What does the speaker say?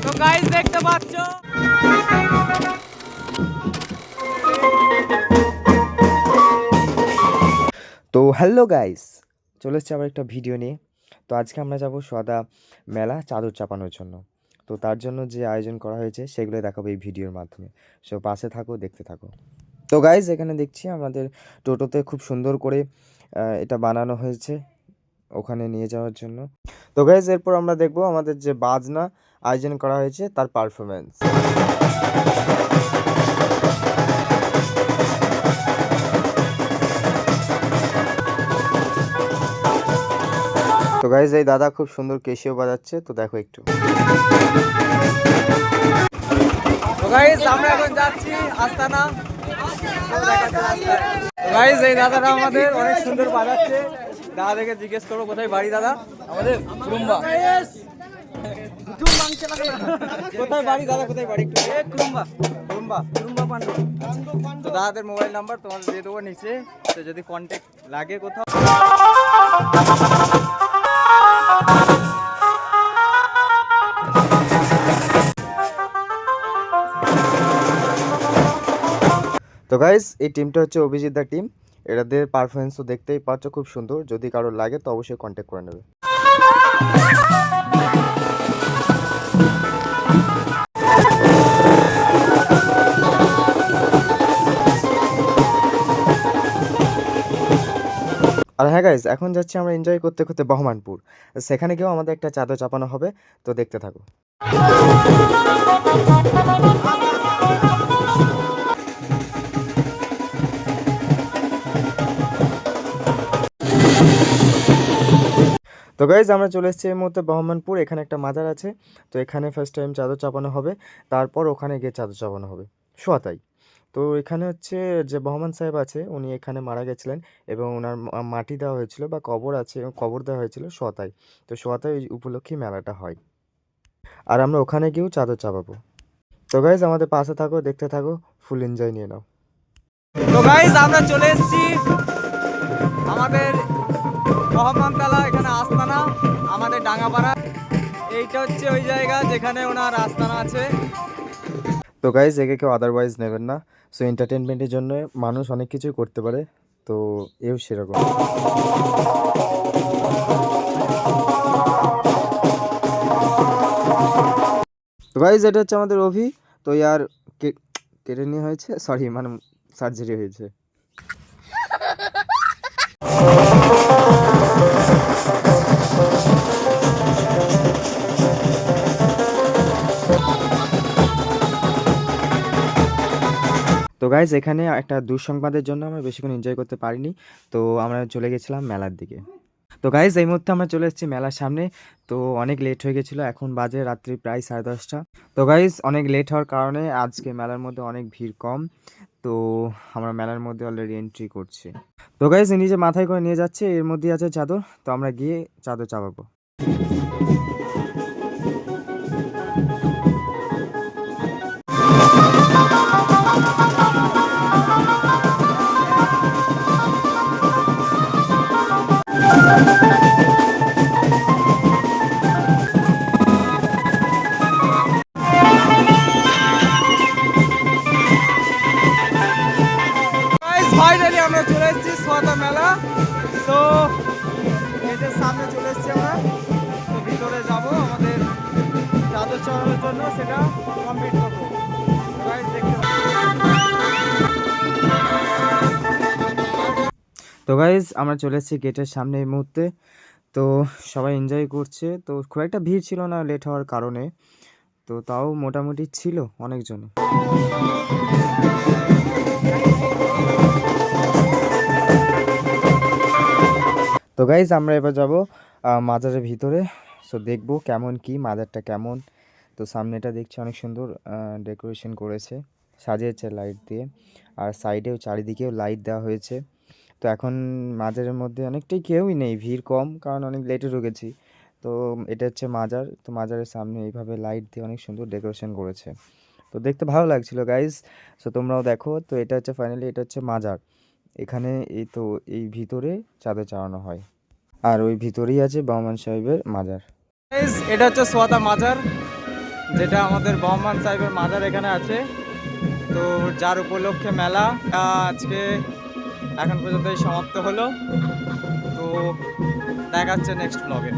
তো গাইস দেখতে পাচ্ছ তো হ্যালো গাইস, চলে এসেছি আবার একটা ভিডিও নিয়ে। তো আজকে আমরা যাব সোয়াদা মেলা চাদর চাপানোর জন্য। তো তার জন্য যে আয়োজন করা হয়েছে সেগুলো দেখাবো এই ভিডিওর মাধ্যমে। সো পাশে থাকো, দেখতে থাকো। তো গাইস, এখানে দেখছি আমাদের টোটোতে খুব সুন্দর করে এটা বানানো হয়েছে ওখানে নিয়ে যাওয়ার জন্য। তো গাইস, এরপর আমরা দেখবো আমাদের যে বাজনা আয়োজন করা হয়েছে তার পারফরমেন্স। তো গাইস, এই দাদা খুব সুন্দর ক্যাশিও বাজাচ্ছে, তো দেখো একটু। তো গাইস আমরা এখন যাচ্ছি আস্তানা। তো দেখাচ্ছি রাস্তায়। তো গাইস এই দাদাটা আমাদের অনেক সুন্দর বাজাচ্ছে। দাদাকে জিজ্ঞেস করবো কোথায় বাড়ি দাদা? আমাদের কুরুম্বা। কোথায় বাড়ি দাদা, কোথায় বাড়ি? কুরুম্বা। কুরুম্বা কুরুম্বা পান্ডু। তো দাদাদের মোবাইল নাম্বার তোমাদের দিয়ে দেবো নিচে, তো যদি কন্ট্যাক্ট লাগে কোথাও। তো গাইস, এই টিমটা হচ্ছে অভিজিৎ দা টিম। এদের পারফরমেন্স তো দেখতেই পাচ্ছ খুব সুন্দর। যদি কারোর লাগে তো অবশ্যই কন্ট্যাক্ট করে নেবে। আর হ্যাঁ গাইস, এখন যাচ্ছি আমরা এনজয় করতে করতে বহমানপুর। সেখানে গিয়েও আমাদের একটা চাদর চাপানো হবে, তো দেখতে থাকো। তো গাইজ, আমরা চলে এসেছি এই মুহূর্তে বহমানপুর। এখানে একটা মাজার আছে, তো এখানে ফার্স্ট টাইম চাদর চাপানো হবে, তারপর ওখানে গিয়ে চাদর চাপানো হবে সোয়াতাই। তো এখানে হচ্ছে যে বহমান সাহেব আছে, উনি এখানে মারা গেছিলেন এবং ওনার মাটি দেওয়া হয়েছিল বা কবর আছে, কবর দেওয়া হয়েছিল সোয়াতাই। তো সোয়াতাই উপলক্ষে মেলাটা হয়, আর আমরা ওখানে গিয়েও চাদর চাপাবো। তো গাইজ, আমাদের পাশে থাকো, দেখতে থাকো, ফুল এনজয় নিয়ে নাও। তো গাইস আমরা চলে এসেছি আমাদের রহমানতলা, এখানে আস্তানা আমাদের ডাঙ্গাপাড়া। এইটা হচ্ছে ওই জায়গা যেখানে ওনার আস্তানা আছে। তো গাইজ, একে কেউ আদারওয়াইজ নেবেন না। সো এন্টারটেনমেন্টের জন্য মানুষ অনেক কিছুই করতে পারে, তো এও সেরকম। তো গাইজ, এটা হচ্ছে আমাদের অভি। তো ইয়ার কেটে নিয়ে হয়েছে, সরি মানে সার্জারি হয়েছে। তো গাইজ, এখানে একটা দুঃসংবাদের জন্য আমরা বেশিক্ষণ এনজয় করতে পারিনি। তো আমরা চলে গেছিলাম মেলার দিকে। তো গাইজ, এই মুহূর্তে আমরা চলে এসেছি মেলার সামনে। তো অনেক লেট হয়ে গেছিলো, এখন বাজে রাত্রি প্রায় 10:30। তো গাইজ, অনেক লেট হওয়ার কারণে আজকে মেলার মধ্যে অনেক ভিড় কম। তো আমরা মেলার মধ্যে অলরেডি এন্ট্রি করছি। তো গাইজ, নিজে মাথায় করে নিয়ে যাচ্ছে, এর মধ্যে আছে চাদর। তো আমরা গিয়ে চাদর চাপাবো। গাইস ফাইনালি আমরা চলে এসেছি সোয়াতা মেলা। তো গেটের সামনে চলে এসেছি আমরা। তো ভিতরে যাব আমাদের চাদর চড়ানোর জন্য, সেটা কমপ্লিট করবো। তো গাইস দেখতে তো গাইজ, আমরা চলে এসেছি গেটের সামনে এই মুহূর্তে। তো সবাই এনজয় করছে, তো খুব একটা ভিড় ছিল না লেট হওয়ার কারণে। তো তাও মোটামুটি ছিল অনেকজন। তো গাইজ, আমরা এবার যাব মাজারের ভিতরে। সো দেখবো কেমন কি মাজারটা কেমন। তো সামনেটা দেখছি অনেক সুন্দর ডেকোরেশন করেছে, সাজিয়েছে লাইট দিয়ে, আর সাইডেও চারিদিকেও লাইট দেওয়া হয়েছে। তো এখন মাজারের মধ্যে অনেকটাই কেউই নেই, ভিড় কম, কারণ অনেক লেটে ঢুকেছি। তো এটা হচ্ছে মাজার। তো মাজারের সামনে এইভাবে লাইট দিয়ে অনেক সুন্দর ডেকোরেশন করেছে, তো দেখতে ভালো লাগছিল গাইজ। সো তোমরাও দেখো। তো এটা হচ্ছে ফাইনালি, এটা হচ্ছে মাজার। এখানে এই তো এই ভিতরে চাঁদে চড়ানো হয়। আর ওই ভিতরেই আছে বহমান সাহেবের মাজার। Guys, এটা হচ্ছে সোয়াদা মাজার, যেটা আমাদের বহমান সাহেবের মাজার এখানে আছে। তো যার উপলক্ষে মেলা আজকে এখন পর্যন্তই সমাপ্ত হলো। তো দেখা হচ্ছে নেক্সট ব্লগে।